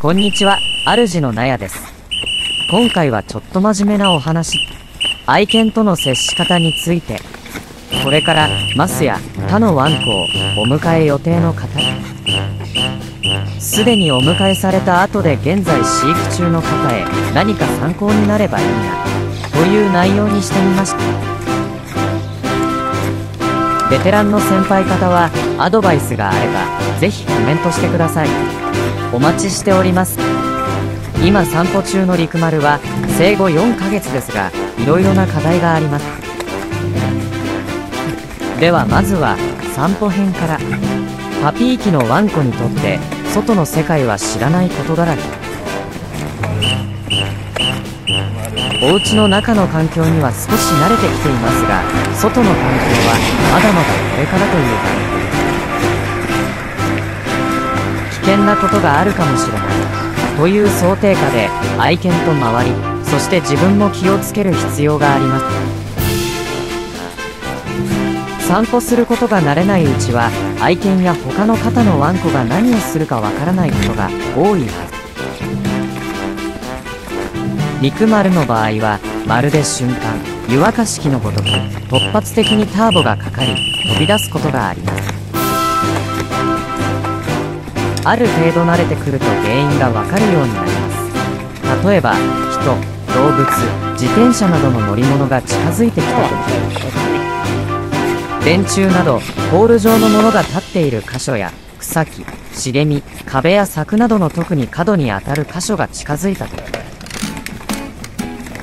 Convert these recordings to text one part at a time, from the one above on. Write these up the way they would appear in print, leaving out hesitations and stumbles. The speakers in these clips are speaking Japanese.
こんにちは、主の納屋です。今回はちょっと真面目なお話。愛犬との接し方について。これからマスや他のワンコをお迎え予定の方、すでにお迎えされた後で現在飼育中の方へ何か参考になればいいなという内容にしてみました。ベテランの先輩方はアドバイスがあればぜひコメントしてください。お待ちしております。今散歩中のリクマルは生後4ヶ月ですが、いろいろな課題があります。ではまずは散歩編から。パピー期のワンコにとって外の世界は知らないことだらけ。お家の中の環境には少し慣れてきていますが、外の環境はまだまだこれからという感じ。危険なことがあるかもしれないという想定下で愛犬と周り、そして自分も気をつける必要があります。散歩することが慣れないうちは愛犬や他の方のワンコが何をするかわからないことが多いはず。リクマルの場合はまるで瞬間湯沸かし器のごとく突発的にターボがかかり飛び出すことがあります。ある程度慣れてくると原因がわかるようになります。例えば人、動物、自転車などの乗り物が近づいてきた時、電柱などポール状のものが立っている箇所や草木、茂み、壁や柵などの特に角に当たる箇所が近づいた時、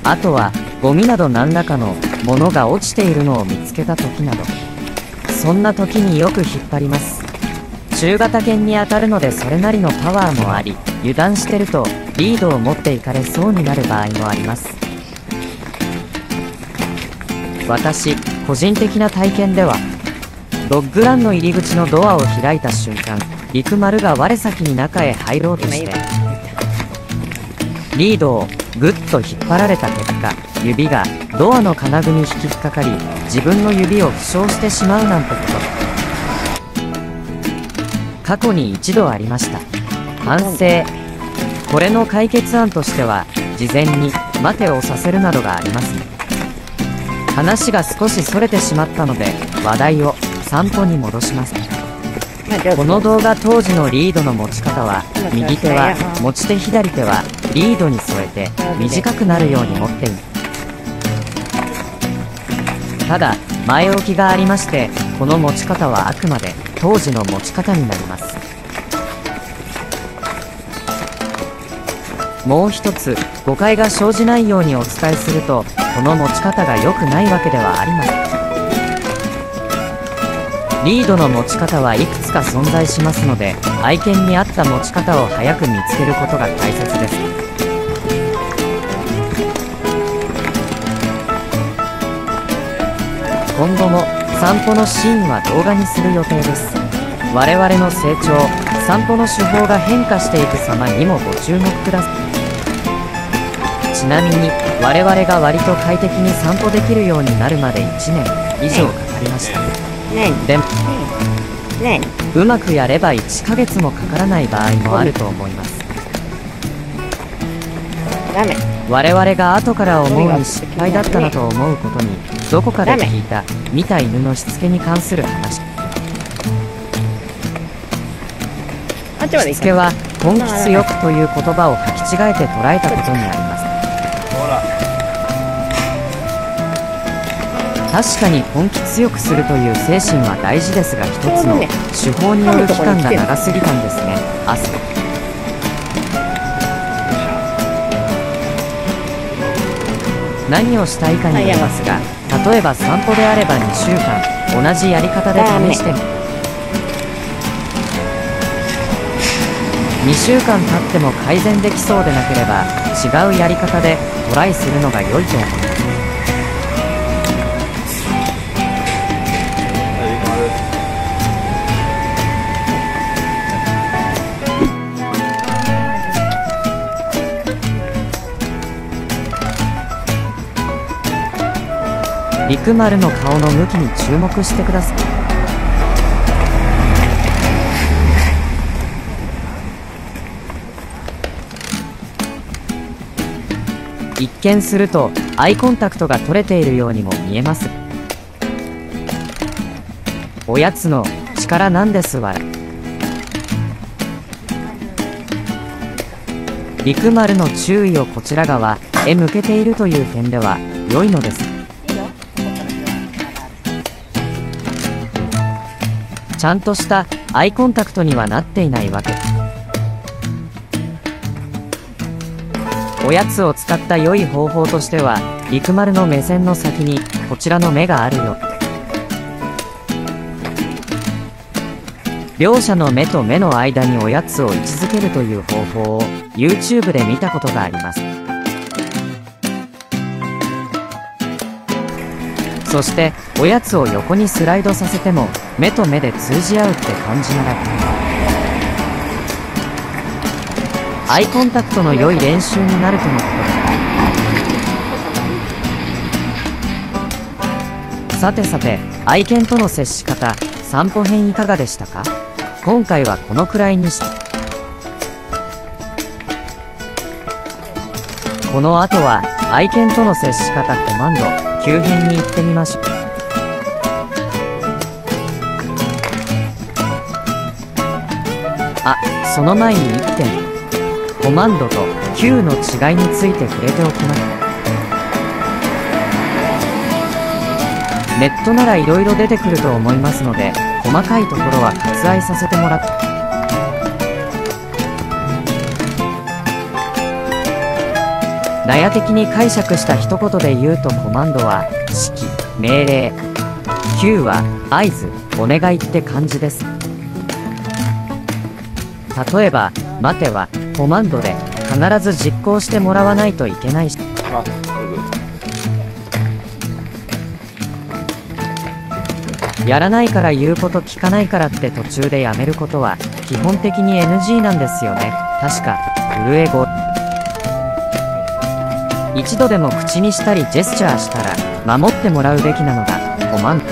あとはゴミなど何らかのものが落ちているのを見つけた時など、そんな時によく引っ張ります。中型犬に当たるのでそれなりのパワーもあり、油断してるとリードを持っていかれそうになる場合もあります。私個人的な体験では、ドッグランの入り口のドアを開いた瞬間、リクマルが我先に中へ入ろうとしてリードをぐっと引っ張られた結果、指がドアの金具に引きかかり自分の指を負傷してしまうなんてこと、過去に一度ありました。反省。これの解決案としては事前に待てをさせるなどがありますね。話が少しそれてしまったので話題を散歩に戻します。この動画当時のリードの持ち方は、右手は持ち手、左手はリードに添えて短くなるように持っている。ただ前置きがありまして、この持ち方はあくまで当時の持ち方になります。もう一つ誤解が生じないようにお伝えすると、この持ち方が良くないわけではありません。リードの持ち方はいくつか存在しますので、愛犬に合った持ち方を早く見つけることが大切です。今後も散歩のシーンは動画にする予定です。我々の成長、散歩の手法が変化していく様にもご注目ください。ちなみに我々が割と快適に散歩できるようになるまで1年以上かかりました。でもうまくやれば1ヶ月もかからない場合もあると思います。我々が後から思うに失敗だったなと思うことに、どこかで聞いた見た犬のしつけに関する話。しつけは根気強くという言葉を履き違えて捉えたことにあります。確かに根気強くするという精神は大事ですが、一つの手法による期間が長すぎたんですね。何をしたいかによりますが、例えば散歩であれば2週間同じやり方で試してみ、2週間経っても改善できそうでなければ違うやり方でトライするのが良いと思います。リクマルの顔の向きに注目してください。一見するとアイコンタクトが取れているようにも見えます。おやつの力なんですわ。陸丸の注意をこちら側へ向けているという点では良いのです。ちゃんとしたアイコンタクトにはなっていないわけ。おやつを使った良い方法としては、陸丸の目線の先にこちらの目があるよ。両者の目と目の間におやつを位置づけるという方法を YouTube で見たことがあります。そしておやつを横にスライドさせても目と目で通じ合うって感じなら、アイコンタクトの良い練習になるとのことです。さてさて、愛犬との接し方、散歩編いかがでしたか？今回はこのくらいにして、この後は愛犬との接し方コマンド9編に行ってみましょう。あ、その前に1点、コマンドと Q の違いについて触れておきます。ネットならいろいろ出てくると思いますので、細かいところは割愛させてもらって、納屋的に解釈した一言で言うと、コマンドは指揮、命令、Q は合図、お願いって感じです。例えば待てはコマンドで必ず実行してもらわないといけないし、やらないから言うこと聞かないからって途中でやめることは基本的に NG なんですよね。確かフルエゴ。一度でも口にしたりジェスチャーしたら守ってもらうべきなのがコマンド。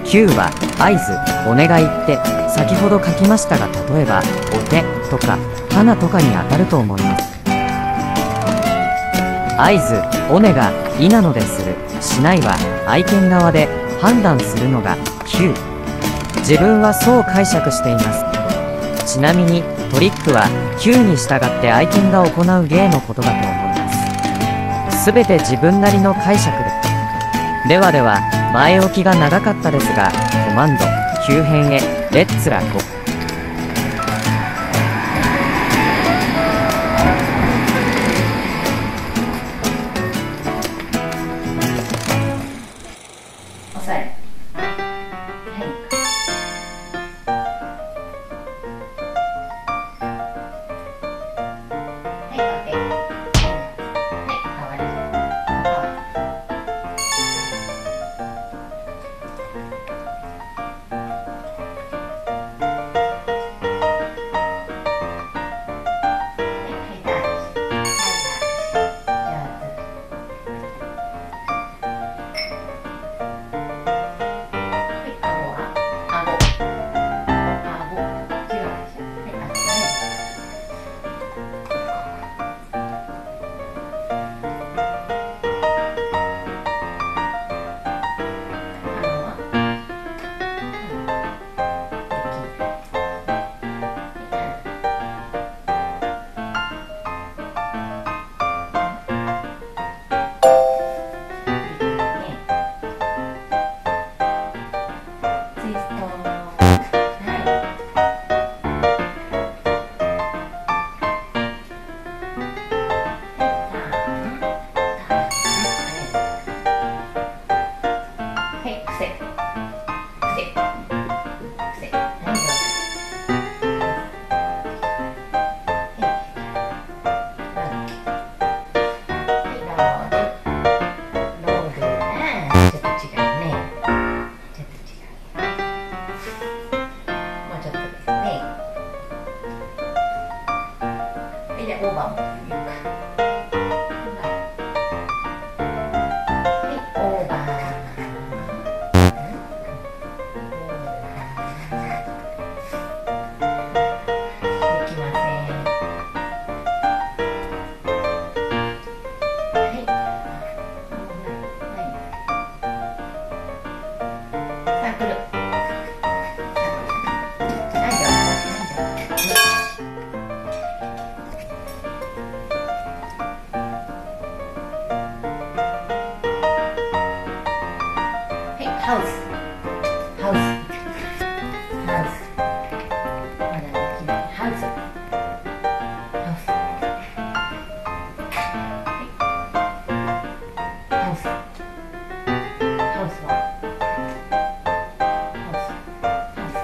Q は合図、お願いって先ほど書きましたが、例えばお手とか花とかに当たると思います。合図、おねがいなのでする、しないは愛犬側で判断するのが Q。 自分はそう解釈しています。ちなみにトリックは Q に従って愛犬が行う芸のことだと思います。すべて自分なりの解釈で。ではでは、前置きが長かったですが、コマンド9編へレッツラゴー。できません。ハウスハウスハウスまだできないハウスハウスハウスハウスはハウスハウス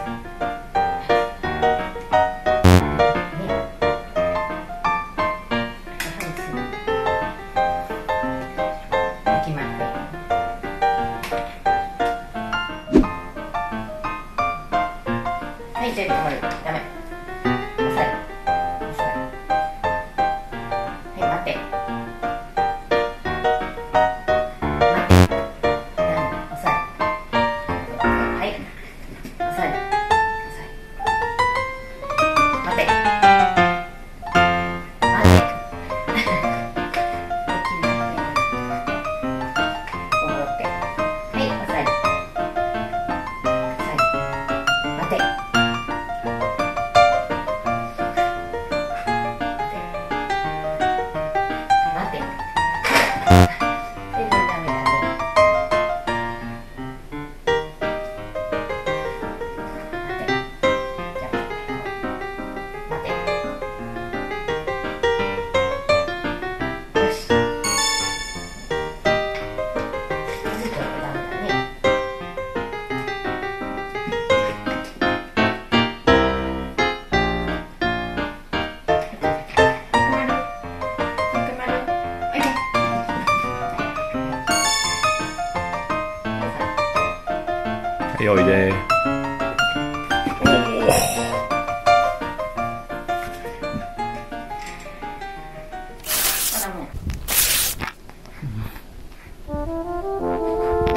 はい、じゃあ止まる。ダメ。押さえ。押さえ。はい、待って。待って。押さえ。はい。押さえ。押さえ。待って。待って。戻って。はい、押さえ。押さえ。待って。はい、おいで。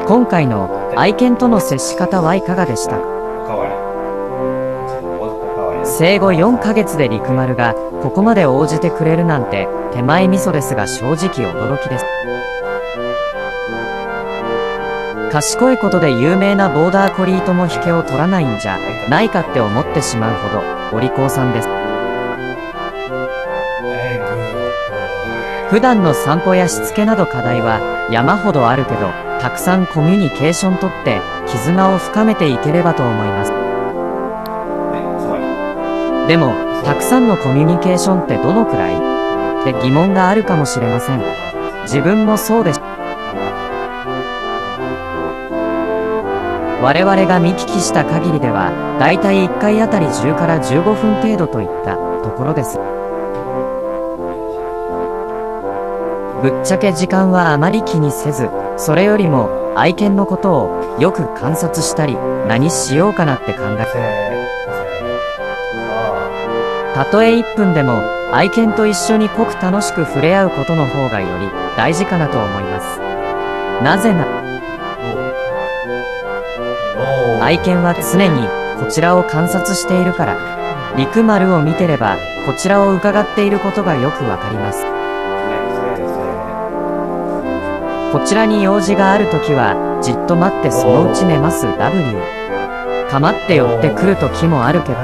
今回の愛犬との接し方はいかがでしたか？生後4ヶ月で陸丸がここまで応じてくれるなんて手前味噌ですが正直驚きです。賢いことで有名なボーダーコリーとも引けを取らないんじゃないかって思ってしまうほどお利口さんです。普段の散歩やしつけなど課題は山ほどあるけど、たくさんコミュニケーションとって絆を深めていければと思います。でもたくさんのコミュニケーションってどのくらいって疑問があるかもしれません。自分もそうです。我々が見聞きした限りではだいたい1回あたり10から15分程度といったところです。ぶっちゃけ時間はあまり気にせず、それよりも愛犬のことをよく観察したり何しようかなって考え、たとえ1分でも愛犬と一緒に濃く楽しく触れ合うことの方がより大事かなと思います。なぜなら愛犬は常にこちらを観察しているから。陸丸を見てればこちらを伺っていることがよくわかります。こちらに用事があるときはじっと待ってそのうち寝ます。 W かまって寄ってくるときもあるけど、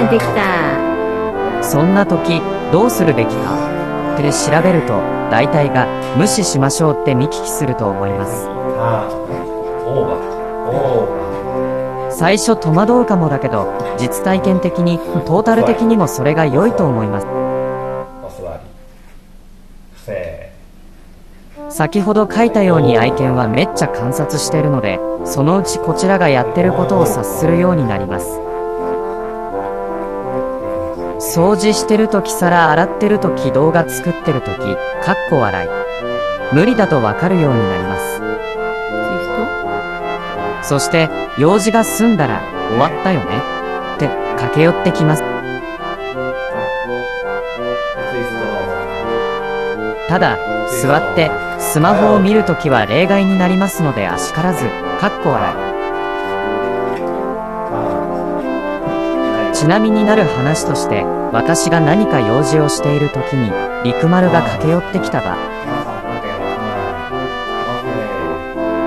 できた。そんな時どうするべきかって調べると大体が無視しましょうって見聞きすると思います。最初戸惑うかもだけど実体験的にトータル的にもそれが良いと思います。先ほど書いたように愛犬はめっちゃ観察してるので、そのうちこちらがやってることを察するようになります。掃除してるとき、皿洗ってるとき、動画作ってるとき、かっこ笑い。無理だとわかるようになります。そして用事が済んだら終わったよねって駆け寄ってきます。ただ座ってスマホを見るときは例外になりますのであしからずかっこ笑い。ちなみになる話として、私が何か用事をしているときに陸丸が駆け寄ってきた場、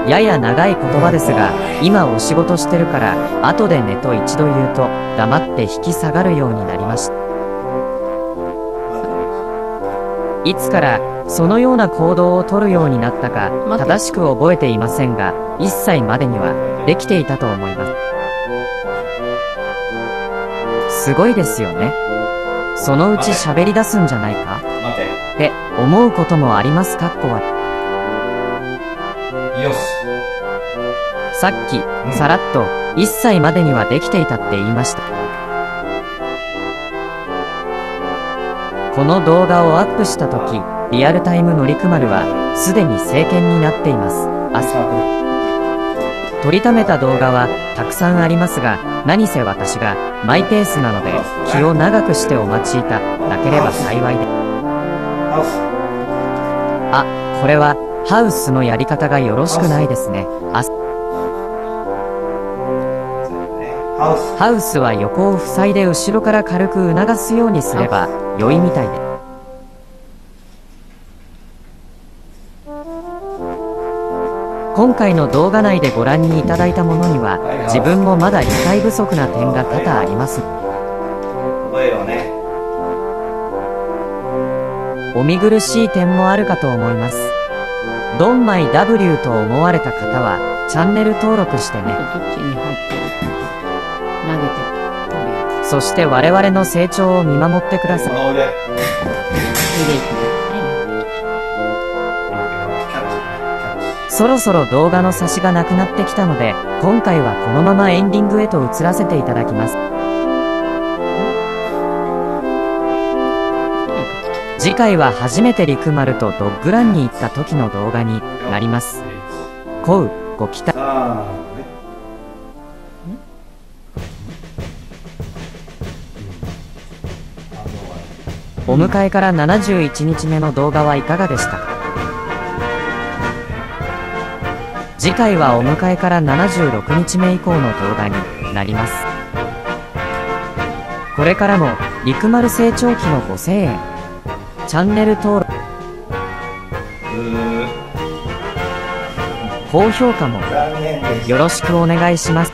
やや長い言葉ですが、今お仕事してるから後でねと一度言うと黙って引き下がるようになりました。いつからそのような行動をとるようになったか待って正しく覚えていませんが、1歳までにはできていたと思います。すごいですよね。そのうち喋り出すんじゃないか待て。って思うこともあります。かっこはよし。さっきさらっと1歳までにはできていたって言いました。この動画をアップした時、リアルタイムのりくまるはすでに成犬になっています。撮りためた動画はたくさんありますが、何せ私がマイペースなので気を長くしてお待ちいただければ幸いで。ハウス。あ、これはハウスのやり方がよろしくないですね。ハウス。ハウスは横を塞いで後ろから軽く促すようにすれば良いみたいで。今回の動画内でご覧にいただいたものには自分もまだ理解不足な点が多々あります。声をね。お見苦しい点もあるかと思います。ドンマイ W と思われた方はチャンネル登録してね。どっちに入ってる？投げてとりあえずそして我々の成長を見守ってください。この腕。入れてそろそろ動画の差しがなくなってきたので、今回はこのままエンディングへと移らせていただきます。次回は初めてリクマルとドッグランに行った時の動画になります。こうご期待。お迎えから71日目の動画はいかがでしたか？次回はお迎えから76日目以降の動画になります。これからもリクマル成長期のご声援、チャンネル登録、高評価もよろしくお願いします。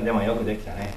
でもよくできたね。